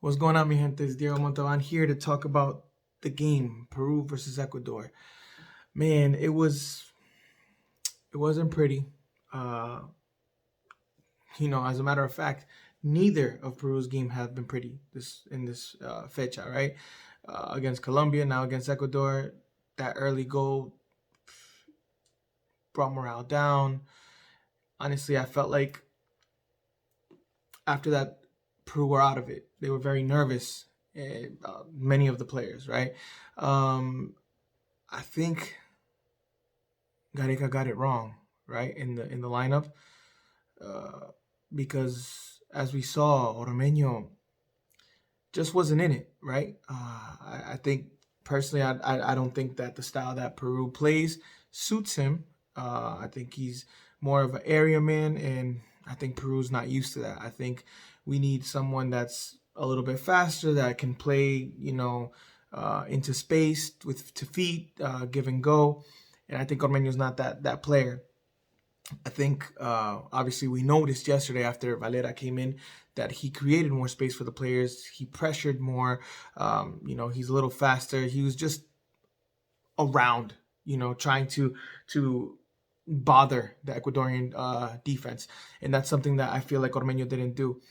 What's going on, mi gente? It's Diego Montalvan here to talk about the game, Peru versus Ecuador. Man, it wasn't pretty. Uh, as a matter of fact, neither of Peru's game have been pretty this fecha, right? Against Colombia, now against Ecuador, that early goal brought morale down. Honestly, I felt like after that, Peru were out of it. They were very nervous. Many of the players, right? Um, I think Gareca got it wrong, right, in the lineup, uh, because as we saw, Ormeño just wasn't in it, right? I think personally, I don't think that the style that Peru plays suits him. I think he's more of an area man, and I think Peru's not used to that. I think we need someone that's a little bit faster that can play, into space with to feet, give and go. And I think Ormeño's not that player. I think obviously we noticed yesterday after Valera came in that he created more space for the players. He pressured more. He's a little faster. He was just around, trying to bother the Ecuadorian defense, and that's something that I feel like Ormeño didn't do.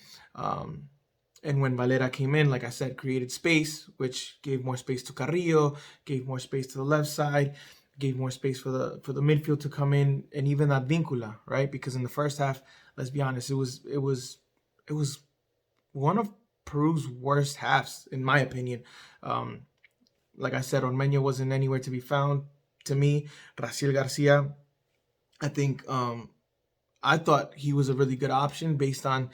And when Valera came in, like I said, created space, which gave more space to Carrillo, gave more space to the left side, gave more space for the midfield to come in, and even Advíncula, right? Because in the first half, let's be honest, it was one of Peru's worst halves, in my opinion. Like I said, Ormeño wasn't anywhere to be found. To me, Raciel Garcia, I think I thought he was a really good option based on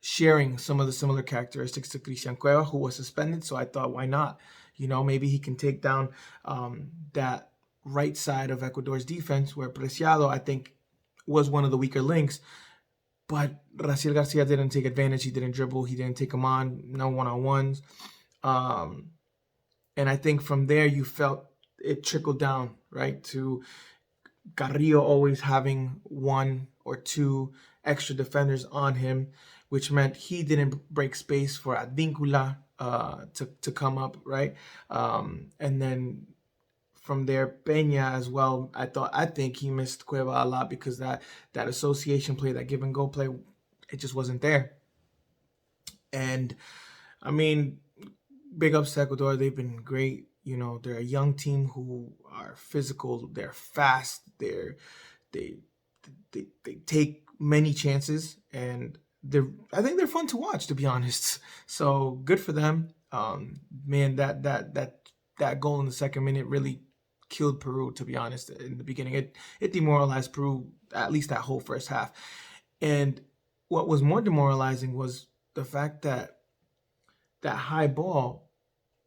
sharing some of the similar characteristics to Christian Cueva, who was suspended. So I thought, why not? Maybe he can take down that right side of Ecuador's defense, where Preciado, I think, was one of the weaker links. But Raciel Garcia didn't take advantage. He didn't dribble. He didn't take him on. No one-on-ones. And I think from there you felt it trickled down, right, to Carrillo always having one or two extra defenders on him, which meant he didn't break space for Advíncula to come up, right? And then from there, Peña as well. I think he missed Cueva a lot because that association play, that give and go play, it just wasn't there. And I mean, big ups to Ecuador. They've been great. They're a young team who are physical. They're fast. They take many chances, and I think they're fun to watch, to be honest. So good for them. Man, that goal in the second minute really killed Peru, to be honest. In the beginning, it demoralized Peru at least that whole first half. And what was more demoralizing was the fact that that high ball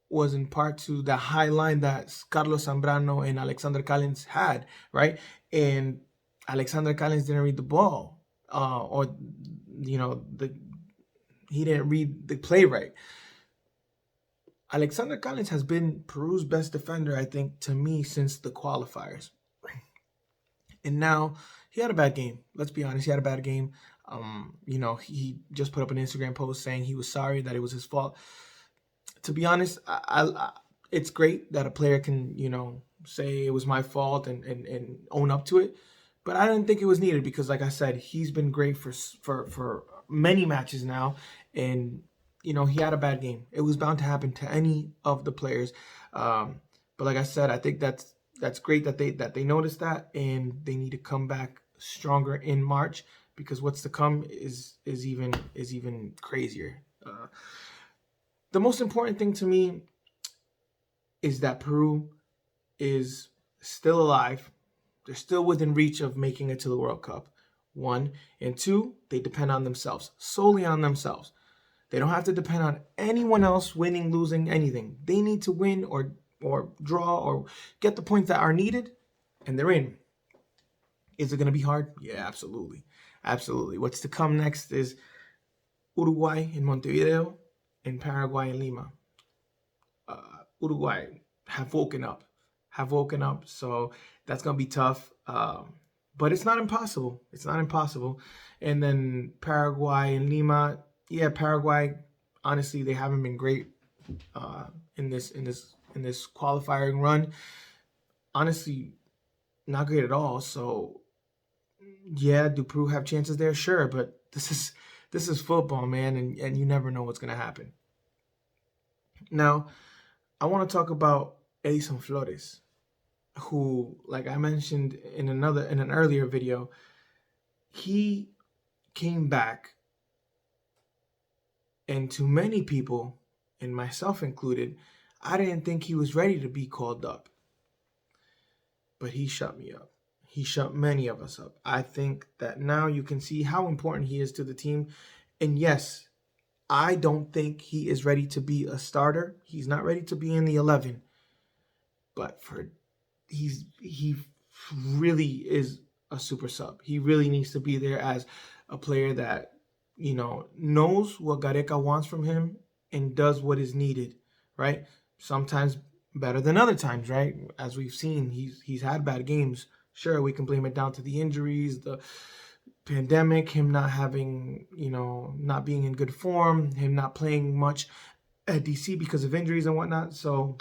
was in part to the high line that Carlos Sambrano and Alexander Callens had, right? And Alexander Callens didn't read the ball, or he didn't read the play right. Alexander Callens has been Peru's best defender, I think, to me, since the qualifiers. And now he had a bad game. Let's be honest, he had a bad game. He just put up an Instagram post saying he was sorry, that it was his fault. To be honest, it's great that a player can, say it was my fault and own up to it. But I didn't think it was needed because, like I said, he's been great for many matches now, and he had a bad game. It was bound to happen to any of the players. But like I said, I think that's great that they noticed that, and they need to come back stronger in March, because what's to come is even crazier. The most important thing to me is that Peru is still alive. They're still within reach of making it to the World Cup. 1. And 2, they depend on themselves, solely on themselves. They don't have to depend on anyone else winning, losing, anything. They need to win or draw or get the points that are needed, and they're in. Is it going to be hard? Yeah, absolutely. Absolutely. What's to come next is Uruguay in Montevideo and Paraguay and Lima. Uruguay have woken up. So that's going to be tough. But it's not impossible. And then Paraguay and Lima. Yeah, Paraguay, honestly, they haven't been great in this qualifying run. Honestly, not great at all. So yeah, do Peru have chances there? Sure, but this is football, man, and you never know what's gonna happen. Now, I want to talk about Edison Flores, who, like I mentioned in an earlier video, he came back, and to many people, and myself included, I didn't think he was ready to be called up. But he shut me up. He shut many of us up. I think that now you can see how important he is to the team. And yes, I don't think he is ready to be a starter. He's not ready to be in the 11. But he really is a super sub. He really needs to be there as a player that, knows what Gareca wants from him and does what is needed, right? Sometimes better than other times, right? As we've seen, he's had bad games. Sure, we can blame it down to the injuries, the pandemic, him not having, not being in good form, him not playing much at DC because of injuries and whatnot. So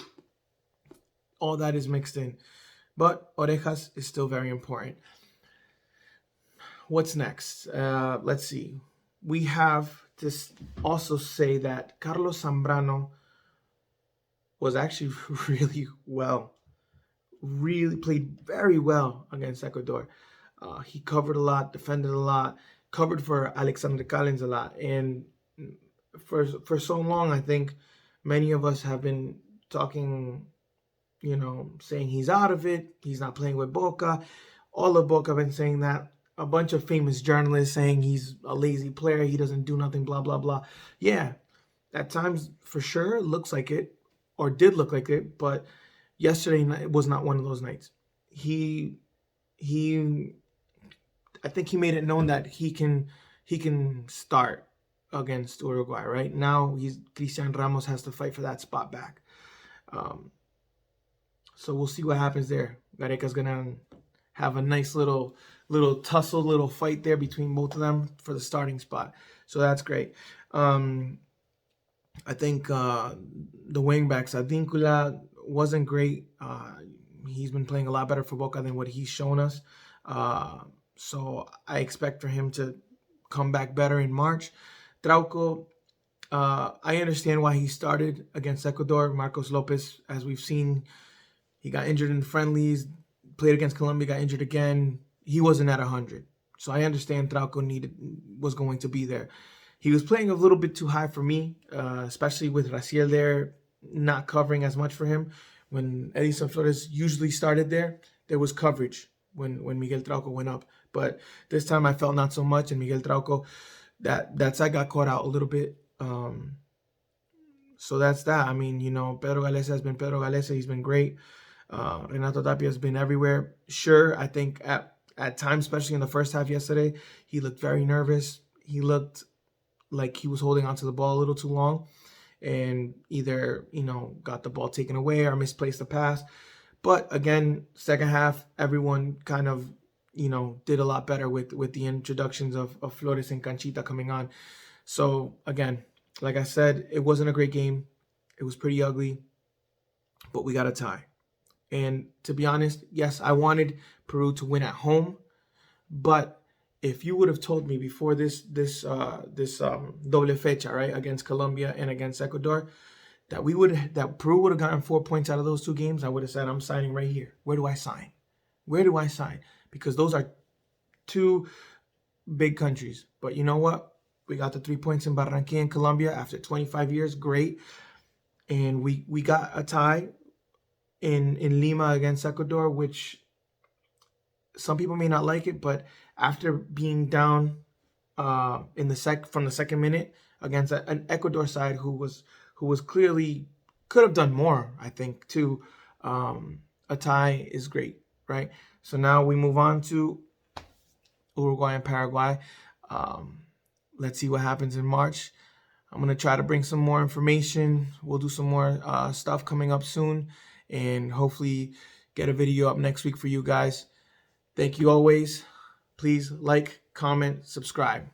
all that is mixed in. But Orejas is still very important. What's next? Let's see. We have to also say that Carlos Sambrano was actually really played very well against Ecuador. He covered a lot, defended a lot, covered for Alexander Callens a lot. And for so long, I think many of us have been talking, saying he's out of it, he's not playing with Boca. All of Boca have been saying that. A bunch of famous journalists saying he's a lazy player, he doesn't do nothing, blah, blah, blah. Yeah, at times, for sure, looks like it, or did look like it, but yesterday was not one of those nights. I think he made it known that he can start against Uruguay, right? Now Cristian Ramos has to fight for that spot back. So we'll see what happens there. Gareca's gonna have a nice little tussle, little fight there between both of them for the starting spot. So that's great. I think the wingbacks, Advíncula wasn't great. He's been playing a lot better for Boca than what he's shown us. So I expect for him to come back better in March. Trauco, I understand why he started against Ecuador. Marcos Lopez, as we've seen, he got injured in the friendlies, played against Colombia, got injured again. He wasn't at 100. So I understand Trauco was going to be there. He was playing a little bit too high for me, especially with Raciel there, not covering as much for him. When Edison Flores usually started there was coverage when Miguel Trauco went up. But this time I felt not so much, and Miguel Trauco, that side got caught out a little bit. So that's that. I mean, Pedro Galese has been Pedro Galese. He's been great. Renato Tapia has been everywhere. Sure, I think at times, especially in the first half yesterday, he looked very nervous. He looked like he was holding onto the ball a little too long and either, got the ball taken away or misplaced the pass. But again, second half, everyone kind of, did a lot better with the introductions of Flores and Canchita coming on. So again, like I said, it wasn't a great game. It was pretty ugly, but we got a tie. And to be honest, yes, I wanted Peru to win at home, but if you would have told me before this doble fecha, right, against Colombia and against Ecuador, that Peru would have gotten 4 points out of those two games, I would have said, I'm signing right here. Where do I sign? Where do I sign? Because those are two big countries. But you know what? We got the 3 points in Barranquilla and Colombia after 25 years. Great. And we got a tie in Lima against Ecuador, which some people may not like it, but after being down from the second minute against an Ecuador side who was clearly could have done more, I think, too, a tie is great, right? So now we move on to Uruguay and Paraguay. Let's see what happens in March. I'm going to try to bring some more information. We'll do some more stuff coming up soon, and hopefully get a video up next week for you guys. Thank you always. Please like, comment, subscribe.